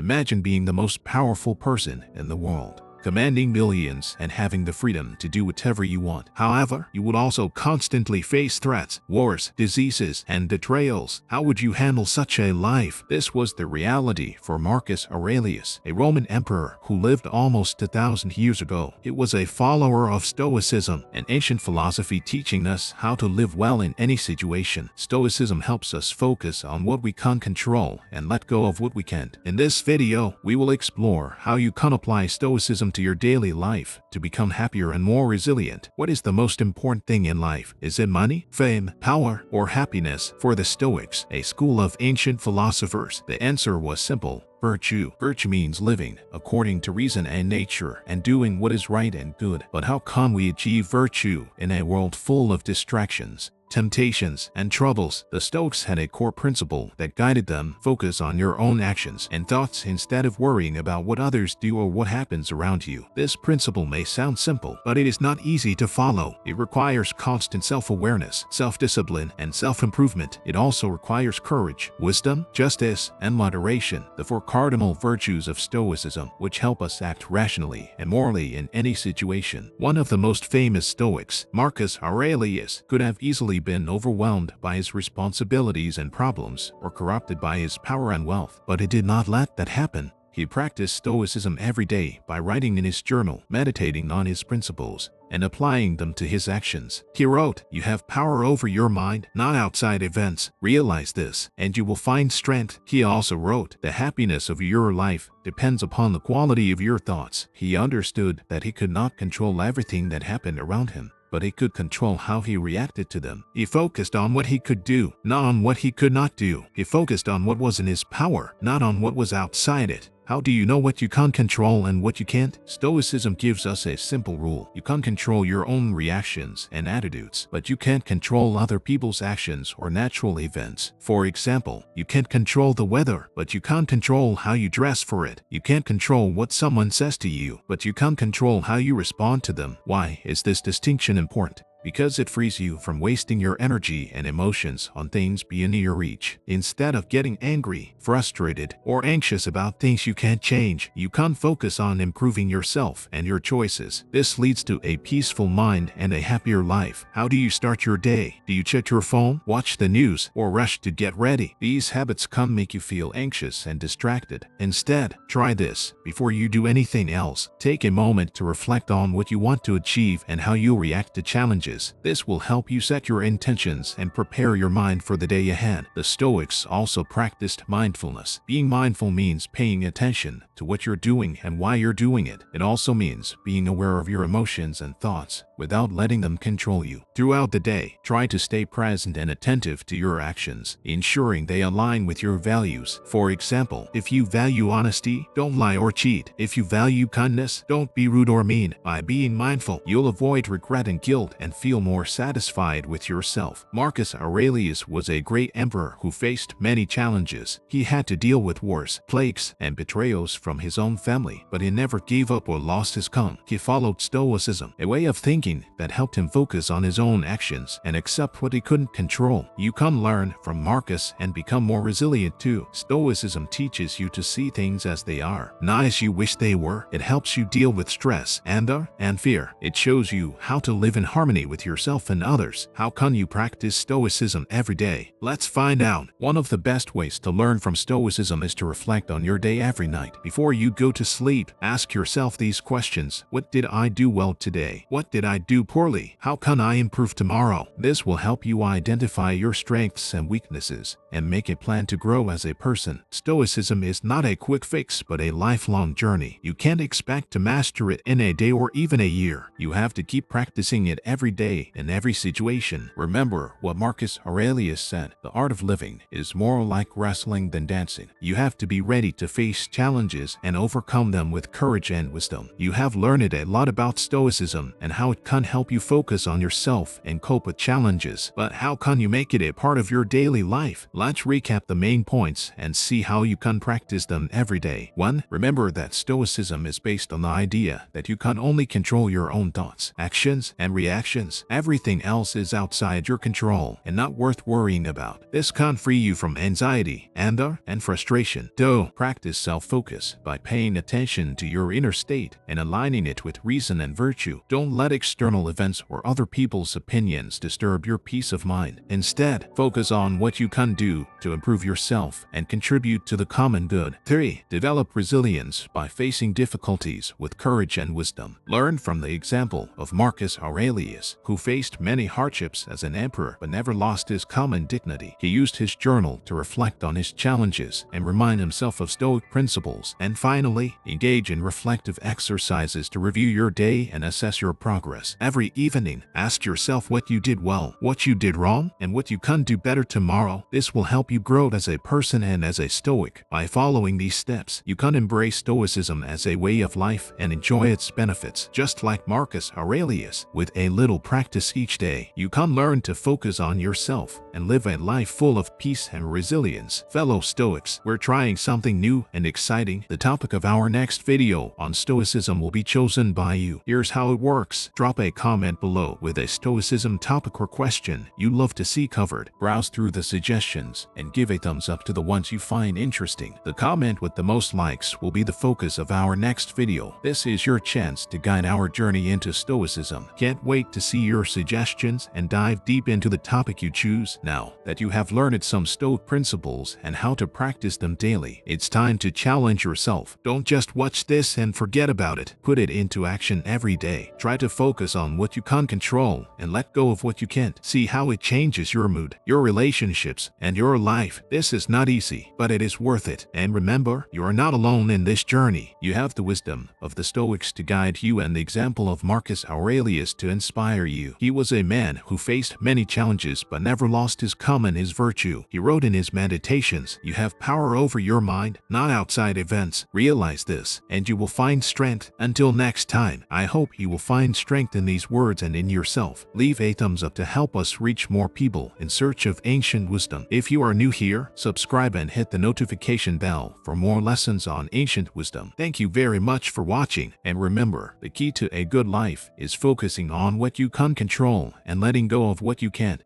Imagine being the most powerful person in the world, commanding millions and having the freedom to do whatever you want. However, you would also constantly face threats, wars, diseases, and betrayals. How would you handle such a life? This was the reality for Marcus Aurelius, a Roman emperor who lived almost 1,000 years ago. He was a follower of Stoicism, an ancient philosophy teaching us how to live well in any situation. Stoicism helps us focus on what we can control and let go of what we can't. In this video, we will explore how you can apply Stoicism to your daily life to become happier and more resilient. What is the most important thing in life? Is it money, fame, power, or happiness? For the Stoics, a school of ancient philosophers, the answer was simple: virtue. Virtue means living according to reason and nature and doing what is right and good. But how can we achieve virtue in a world full of distractions, temptations, and troubles? The Stoics had a core principle that guided them: focus on your own actions and thoughts instead of worrying about what others do or what happens around you. This principle may sound simple, but it is not easy to follow. It requires constant self-awareness, self-discipline, and self-improvement. It also requires courage, wisdom, justice, and moderation, the four cardinal virtues of Stoicism, which help us act rationally and morally in any situation. One of the most famous Stoics, Marcus Aurelius, could have easily been overwhelmed by his responsibilities and problems or corrupted by his power and wealth. But he did not let that happen. He practiced Stoicism every day by writing in his journal, meditating on his principles, and applying them to his actions. He wrote, "You have power over your mind, not outside events. Realize this, and you will find strength." He also wrote, "The happiness of your life depends upon the quality of your thoughts." He understood that he could not control everything that happened around him, but he could control how he reacted to them. He focused on what he could do, not on what he could not do. He focused on what was in his power, not on what was outside it. How do you know what you can control and what you can't? Stoicism gives us a simple rule. You can control your own reactions and attitudes, but you can't control other people's actions or natural events. For example, you can't control the weather, but you can control how you dress for it. You can't control what someone says to you, but you can control how you respond to them. Why is this distinction important? Because it frees you from wasting your energy and emotions on things beyond your reach. Instead of getting angry, frustrated, or anxious about things you can't change, you can focus on improving yourself and your choices. This leads to a peaceful mind and a happier life. How do you start your day? Do you check your phone, watch the news, or rush to get ready? These habits can make you feel anxious and distracted. Instead, try this. Before you do anything else, take a moment to reflect on what you want to achieve and how you'll react to challenges. This will help you set your intentions and prepare your mind for the day ahead. The Stoics also practiced mindfulness. Being mindful means paying attention to what you're doing and why you're doing it. It also means being aware of your emotions and thoughts without letting them control you. Throughout the day, try to stay present and attentive to your actions, ensuring they align with your values. For example, if you value honesty, don't lie or cheat. If you value kindness, don't be rude or mean. By being mindful, you'll avoid regret and guilt and feel more satisfied with yourself. Marcus Aurelius was a great emperor who faced many challenges. He had to deal with wars, plagues, and betrayals from his own family, but he never gave up or lost his calm. He followed Stoicism, a way of thinking that helped him focus on his own actions and accept what he couldn't control. You can learn from Marcus and become more resilient too. Stoicism teaches you to see things as they are, not as you wish they were. It helps you deal with stress, anger, and fear. It shows you how to live in harmony with yourself and others. How can you practice Stoicism every day? Let's find out. One of the best ways to learn from Stoicism is to reflect on your day every night. Before you go to sleep, ask yourself these questions. What did I do well today? What did I do poorly? How can I improve tomorrow? This will help you identify your strengths and weaknesses and make a plan to grow as a person. Stoicism is not a quick fix, but a lifelong journey. You can't expect to master it in a day or even a year. You have to keep practicing it every day in every situation. Remember what Marcus Aurelius said: the art of living is more like wrestling than dancing. You have to be ready to face challenges and overcome them with courage and wisdom. You have learned a lot about Stoicism and how it can help you focus on yourself and cope with challenges. But how can you make it a part of your daily life? Let's recap the main points and see how you can practice them every day. 1. Remember that Stoicism is based on the idea that you can only control your own thoughts, actions, and reactions. Everything else is outside your control and not worth worrying about. This can free you from anxiety, anger, and frustration. 2. Practice self-focus by paying attention to your inner state and aligning it with reason and virtue. Don't let external events or other people's opinions disturb your peace of mind. Instead, focus on what you can do to improve yourself and contribute to the common good. 3. Develop resilience by facing difficulties with courage and wisdom. Learn from the example of Marcus Aurelius, who faced many hardships as an emperor but never lost his common dignity. He used his journal to reflect on his challenges and remind himself of Stoic principles. And finally, engage in reflective exercises to review your day and assess your progress. Every evening, ask yourself what you did well, what you did wrong, and what you can do better tomorrow. This will help you grow as a person and as a Stoic. By following these steps, you can embrace Stoicism as a way of life and enjoy its benefits. Just like Marcus Aurelius, with a little practice each day, you can learn to focus on yourself and live a life full of peace and resilience. Fellow Stoics, we're trying something new and exciting. The topic of our next video on Stoicism will be chosen by you. Here's how it works. Drop a comment below with a Stoicism topic or question you'd love to see covered. Browse through the suggestions and give a thumbs up to the ones you find interesting. The comment with the most likes will be the focus of our next video. This is your chance to guide our journey into Stoicism. Can't wait to see your suggestions and dive deep into the topic you choose. Now that you have learned some Stoic principles and how to practice them daily, it's time to challenge yourself. Don't just watch this and forget about it. Put it into action every day. Try to focus on what you can control and let go of what you can't. See how it changes your mood, your relationships, and your life. This is not easy, but it is worth it. And remember, you are not alone in this journey. You have the wisdom of the Stoics to guide you and the example of Marcus Aurelius to inspire you. He was a man who faced many challenges but never lost his calm and his virtue. He wrote in his meditations, "You have power over your mind, not outside events. Realize this, and you will find strength." Until next time, I hope you will find strength in these words and in yourself. Leave a thumbs up to help us reach more people in search of ancient wisdom. If you are new here, subscribe and hit the notification bell for more lessons on ancient wisdom. Thank you very much for watching, and remember, the key to a good life is focusing on what you can control and letting go of what you can't.